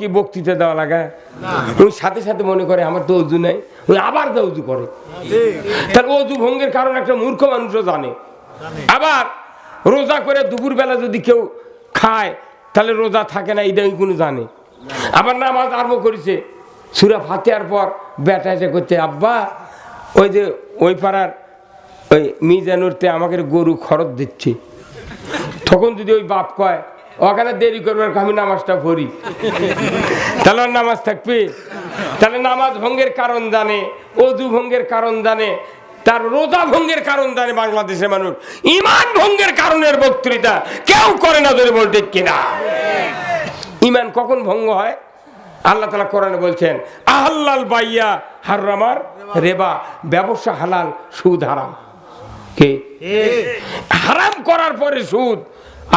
কি বক্তৃতা দেওয়া লাগে ওই সাথে সাথে মনে করে আমার তো অজু নাই, ওই আবার তো অজু করে। তাহলে অজু ভঙ্গের কারণ একটা মূর্খ মানুষও জানে। আবার রোজা করে দুপুর বেলা যদি কেউ খায় তাহলে রোজা থাকে না, এটাই কোনো জানে। আবার নামাজ আরম্ভ করেছে, সূরা ফাতিহার পর বেটা এসে করছে, আব্বা ওই যে ওই পাড়ার ওই মিজানুরতে আমাকে গরু খরচ দিচ্ছে। তখন যদি ওই বাপ কয় ওখানে দেরি করবার আমি নামাজটা পড়ি, তাহলে নামাজ থাকবে? তাহলে নামাজ ভঙ্গের কারণ জানে, অজু ভঙ্গের কারণ জানে, তার রোজা ভঙ্গের কারণ জানে। বাংলাদেশের মানুষ ইমান ভঙ্গের কারণের বক্তৃতা কেউ করে না, ধরে বলতে কিনা। ইমান কখন ভঙ্গ হয়? আল্লাহ তাআলা কোরআনে বলছেন, আহাল্লাল বাইয়া হারামার রেবা, ব্যবসা হালাল সুদ হারাম। কে হারাম করার পরে সুদ?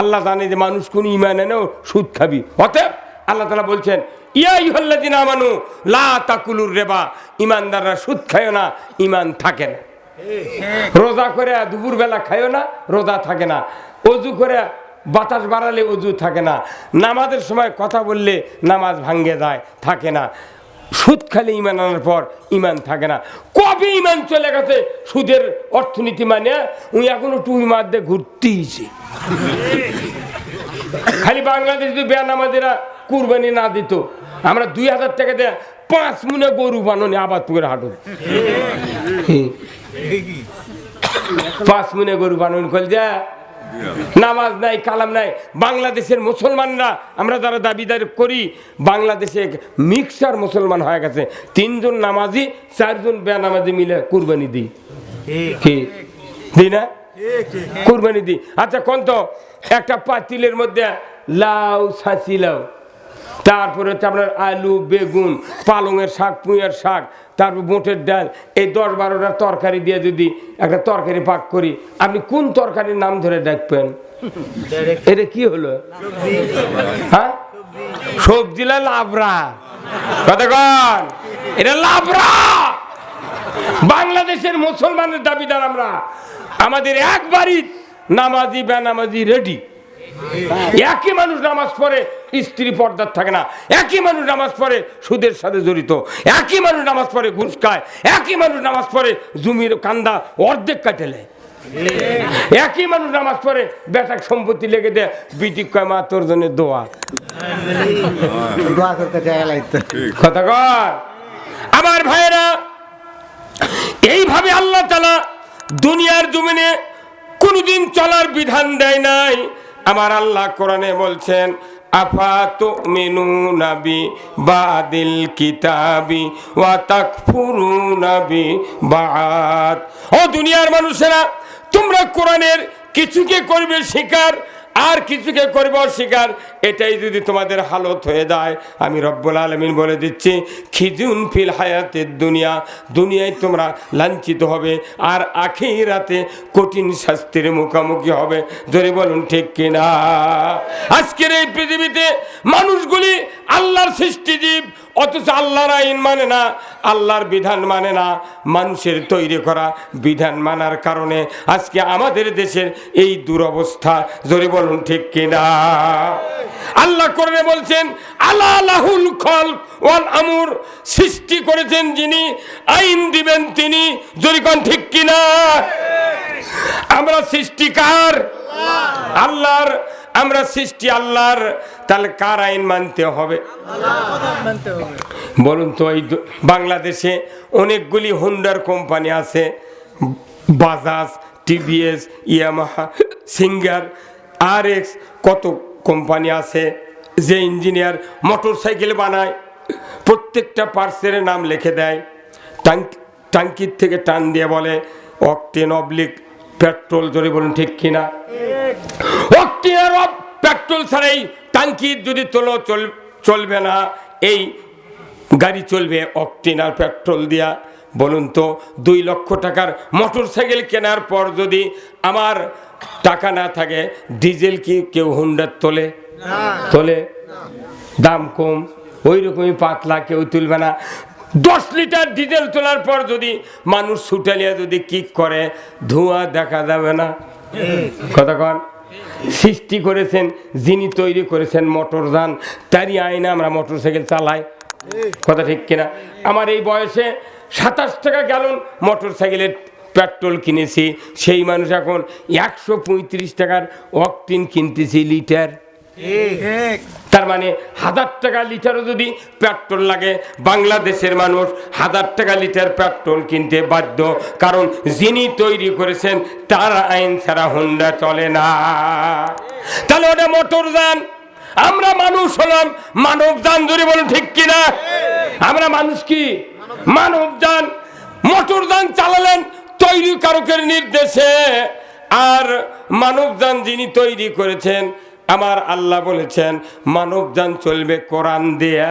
আল্লাহ জানে যে মানুষ কোন ইমান এনেও সুদ খাবি। অতএব আল্লাহ তাআলা বলছেন, ইয়া আইয়ুহাল্লাযিনা আমানু লা তাকুলুর রিবা, ইমানদাররা সুদ খায়ও না, ইমান থাকে না। রোজা করে দুপুর বেলা খায়ও না, রোজা থাকে না। অজু করে বাতাস বাড়ালে অজু থাকে না। নামাজের সময় কথা বললে নামাজ ভাঙ্গে যায়, থাকে না। সুদ খালি ইমান আনার পর ইমান থাকে না। কবে ইমান চলে গেছে সুদের অর্থনীতি মানে? উনি এখনো টুই মার দিয়ে ঘুরতেইছে। খালি বাংলাদেশ যদি বেনামাজিরা কুরবানি না দিত, আমরা 2000 টাকা দিয়ে 5 মুনে গরু বানানি আবাদ করে হাঁটো। 5 মুনে গরু বানানি কল যা, নামাজ নাই, কালাম নাই। বাংলাদেশের মুসলমানরা আমরা যারা দাবিদার করি, বাংলাদেশে মিক্সার মুসলমান হয়ে গেছে। 3 জন নামাজি 4 জন বেনামাজি মিলে কুরবানি দিই, কি দিই না? কুরবানি দিই। আচ্ছা কোন তো একটা পাতিলের মধ্যে লাউ, ছাঁচি লাউ, তারপরে হচ্ছে আপনার আলু, বেগুন, পালংয়ের শাক, পুঁইয়ের শাক, তারপর বুটের ডাল, এই 10-12টা তরকারি দিয়ে যদি একটা তরকারি পাক করি, আপনি কোন তরকারির নাম ধরে ডাকবেন? এটা কি হলো? হ্যাঁ, সবজি লাবড়া। কতক্ষণ এটা লাবড়া? বাংলাদেশের মুসলমানের দাবিদার আমরা। আমাদের একবারই নামাজি বেনামাজি রেডি। একই মানুষ নামাজ পড়ে, স্ত্রী পর্দার থাকে না। একই মানুষ নামাজ পড়ে, সুদের সাথে জড়িত। একই মানুষ নামাজ পড়ে, ঘুষ খায়। একই মানুষ নামাজ পড়ে, জমির কান্দা অর্ধেক কাটেলে। একই মানুষ নামাজ পড়ে, বেটাক সম্পত্তি লেগে দেয়, বিটি কয় মা তোর জন্য দোয়া। কথা কর আমার ভাইয়েরা। এইভাবে আল্লাহ তাআলা দুনিয়ার জমিনে কোনদিন চলার বিধান দেয় নাই। আমার আল্লাহ কোরআনে বলছেন, আফাতুমিনুনা বিবাদিল কিতাবি ওয়া তাকফুরুনা বিবাদ। ও দুনিয়ার মানুষেরা, তোমরা কোরআনের কিছুকে করবে স্বীকার আর কিছুকে করবে অস্বীকার। এটাই যদি তোমাদের হালত হয়ে যায়, আমি রব্বুল আলামিন বলে দিচ্ছি, খিজুন ফিল হায়াতের দুনিয়া, দুনিয়ায় তোমরা লাঞ্ছিত হবে আর আখিরাতে কঠিন শাস্তির মুখোমুখি হবে। জোরে বলুন ঠিক কিনা? আজকের এই পৃথিবীতে মানুষগুলি আল্লাহর সৃষ্টিজীব, অথচ আল্লাহর আইন মানে না, আল্লাহর বিধান মানে না। মানুষের তৈরি করা বিধান মানার কারণে আজকে আমাদের দেশের এই দুরবস্থা। জোরে বলুন ঠিক কিনা? আল্লাহ কোরআনে বলছেন, আলা লাহুল খালক ওয়াল আমর, সৃষ্টি করেছেন যিনি, আইন দিবেন তিনি। জোরে কোন ঠিক কিনা? আমরা সৃষ্টিকার আল্লাহর, আমরা সৃষ্টি আল্লাহর, তাহলে কার আইন মানতে হবে? বলুন তো। এই বাংলাদেশে অনেকগুলি হোন্ডার কোম্পানি আছে, Bajaj, TVS, Yamaha, singer, RX, কত কোম্পানি আছে যে ইঞ্জিনিয়ার মোটর সাইকেল বানায়। প্রত্যেকটা পার্টসের নাম লিখে দেয়, টাঙ্কির থেকে টান দিয়ে বলে অকটেন অবলিক পেট্রোল। জোরে বলুন ঠিক কিনা? অকটেন আর পেট্রোল ছাড়াই টাঙ্কি যদি তোলো চলবে না, এই গাড়ি চলবে অকটেন আর পেট্রোল দিয়া। বলুন তো, 2 লক্ষ টাকার মোটর সাইকেল কেনার পর যদি আমার টাকা না থাকে, ডিজেল কি কেউ হুন্ডার তোলে? তোলে? দাম কম, ওই রকমই পাতলা, কেউ তুলবে না। 10 লিটার ডিজেল তোলার পর যদি মানুষ ছুটালিয়া যদি কিক করে, ধোঁয়া দেখা যাবে না? কতক্ষণ সৃষ্টি করেছেন যিনি, তৈরি করেছেন মোটরযান, তারই আইনে আমরা মোটরসাইকেল চালাই। কথা ঠিক কিনা? আমার এই বয়সে 27 টাকা গ্যালন মোটরসাইকেলের পেট্রোল কিনেছি, সেই মানুষ এখন 135 টাকার অকটেন কিনতেছি লিটার। তার মানে 1000 টাকা লিটারও যদি পেট্রোল লাগে, বাংলাদেশের মানুষ 1000 টাকা লিটার পেট্রোল কিনতে বাধ্য, কারণ যিনি তৈরি করেছেন তার আইন ছাড়া হোন্ডা চলে না। তাহলে ওটা মোটরযান, আমরা মানুষ হলাম মানবযান। ধরে বলুন ঠিক কিনা? আমরা মানুষ কি মানবযান। মোটরযান চালালেন তৈরি কারকের নির্দেশে, আর মানবযান যিনি তৈরি করেছেন আমার আল্লাহ বলেছেন মানবযান চলবে কোরআন দিয়া।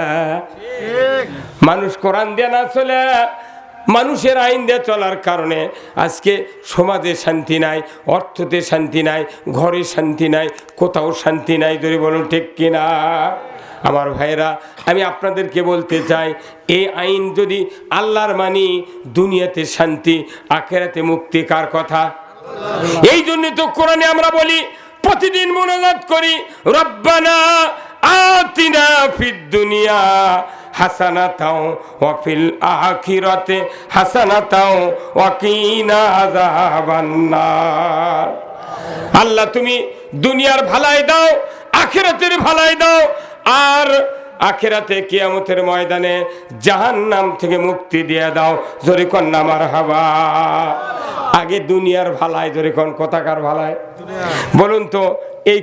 মানুষ কোরআন দিয়া না চলে, মানুষের আইন দিয়ে চলার কারণে আজকে সমাজে শান্তি নাই, অর্থতে শান্তি নাই, ঘরে শান্তি নাই, কোথাও শান্তি নাই। ধরে বলুন ঠিক কিনা? আমার ভাইরা, আমি আপনাদেরকে বলতে চাই, এই আইন যদি আল্লাহর মানি, দুনিয়াতে শান্তি, আখেরাতে মুক্তি কার কথা? এই জন্য তো কোরআনে আমরা বলি, প্রতিদিন মুনাজাত করি, রব্বানা আতিনা ফিদ দুনিয়া হাসানাতাও ওয়া ফিল আখিরাতে হাসানাতাও ওয়া কিনা আযাবান্নার। আল্লাহ তুমি দুনিয়ার ভালাই দাও, আখিরাতের ভালাই দাও, আর আখিরাতে কিয়ামতের ময়দানে জাহান্নাম থেকে মুক্তি দিয়ে দাও। জোরে কোন না মারহাবা। আগে দুনিয়ার ভালাই, জোরে কোন কথাকার ভালাই? বলুন তো, এই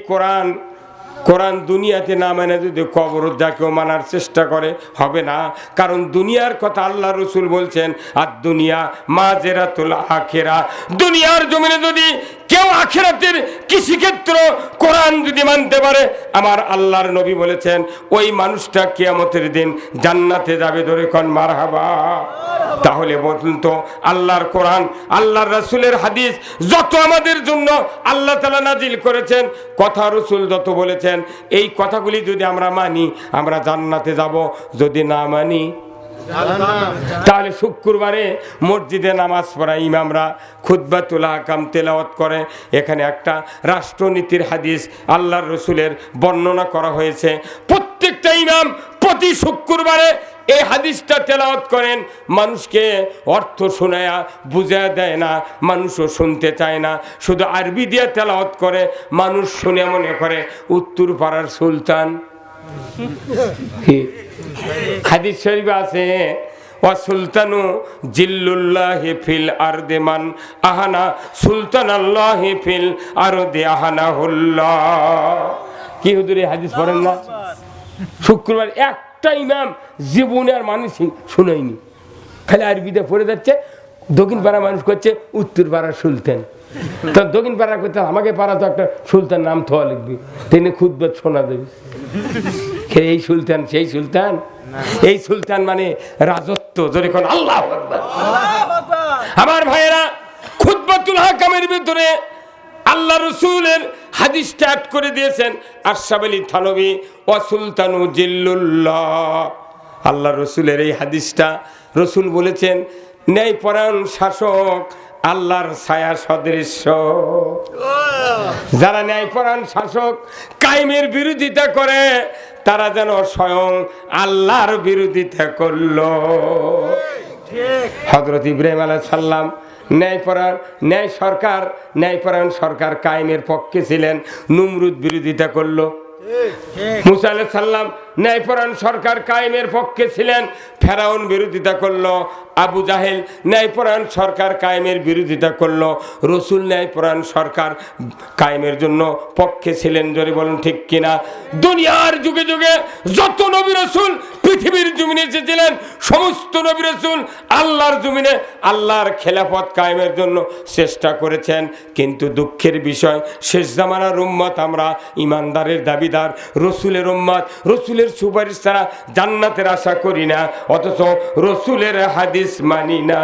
কোরআন দুনিয়াতে না মানে যদি কবর যা কেউ মানার চেষ্টা করে, হবে না। কারণ দুনিয়ার কথা আল্লাহ রসুল বলছেন, আর দুনিয়া মাজেরাতুল আখিরা। দুনিয়ার জমিনে যদি কেউ আখিরাতের কৃষিক্ষেত্র কোরআন যদি মানতে পারে, আমার আল্লাহর নবী বলেছেন ওই মানুষটা কিয়ামতের দিন জান্নাতে যাবে। ধরে কোন মারহাবা। তাহলে বলুন তো, আল্লাহর কোরআন, আল্লাহর রাসূলের হাদিস যত আমাদের জন্য আল্লাহ তাআলা নাজিল করেছেন, কথা রসুল যত বলেছেন, এই কথাগুলি যদি আমরা মানি আমরা জান্নাতে যাব। যদি না মানি তাহলে শুক্রবারে মসজিদে নামাজ পড়া ইমামরা খুতবাতুল আহকাম তেলাওয়াত করে, এখানে একটা রাষ্ট্রনীতির হাদিস আল্লাহর রসুলের বর্ণনা করা হয়েছে। প্রত্যেকটা ইমাম প্রতি শুক্রবারে এই হাদিসটা তেলাওয়াত করেন। মানুষকে অর্থ শোনায়া বুঝায় দেয় না, মানুষও শুনতে চায় না, শুধু আরবি দিয়ে তেলাওয়াত করে। মানুষ শুনে মনে করে উত্তর পাড়ার সুলতান। হাদিস শরীফে আছে, ওয়া সুলতানু জিল্লুল্লাহি ফিল আরদি মান আহানা সুলতানাল্লাহি ফিল আরদি আহানাহুল্লাহ। কি হুজুর এই হাদিস পড়েন না? শুক্রবার একটা ইমাম জীবনে আর মানুষ শুনায়নি, খালি আরবিতে পড়ে যাচ্ছে। দক্ষিণ পাড়া মানুষ করছে উত্তর পাড়ার সুলতান। তো দক্ষিণ পাড়া করতে আমাকে পাড়া তো একটা সুলতান নাম থোয়া লিখবি, তিনি খুতবা শোনা দেবে। এই সুলতান সেই সুলতান? এই সুলতান মানে রাজত্ব। জোরে কোন আল্লাহু আকবার। আমার ভাইয়েরা, খুতবাতুল আহকামের ভিতরে আল্লাহ রসুলের হাদিস স্টার্ট করে দিয়েছেন আশরাফ আলী থানভী, ওয়া সুলতানু জিল্লুল্লাহ। আল্লাহ রসুলের এই হাদিসটা রসুল বলেছেন, ন্যায়পরায়ণ শাসক আল্লাহর ছায়া সদৃশ্য। যারা ন্যায়পরায়ণ শাসক কায়েমের বিরোধিতা করে, তারা যেন স্বয়ং আল্লাহর বিরোধিতা করলো। হযরত ইব্রাহিম আলাইহিস সালাম ন্যায়পরায়ণ সরকার কায়েমের পক্ষে ছিলেন, নমরুদ বিরোধিতা করলো। মুসা আলাইহিস সালাম ন্যায়পরায়ণ সরকার কায়েমের পক্ষে ছিলেন, ফেরাউন বিরোধিতা করলো। আবু জাহেল ন্যায়পরায়ণ সরকার কায়েমের বিরোধিতা করলো। রসুল ন্যায়পরায়ণ সরকার কায়েমের জন্য পক্ষে ছিলেন। জোরে বলুন ঠিক কিনা? দুনিয়ার যুগে যুগে যত নবী রসুল পৃথিবীর জমিনে এসেছিলেন, সমস্ত নবী রসুল আল্লাহর জমিনে আল্লাহর খেলাফত কায়েমের জন্য চেষ্টা করেছেন। কিন্তু দুঃখের বিষয়, শেষ জামানার উম্মত আমরা, ইমানদারের দাবিদার, রসুলের উম্মত, রসুলের সুপারিশ ছাড়া জান্নাতের আশা করি না, অথচ রসুলের হাদিস মানি না।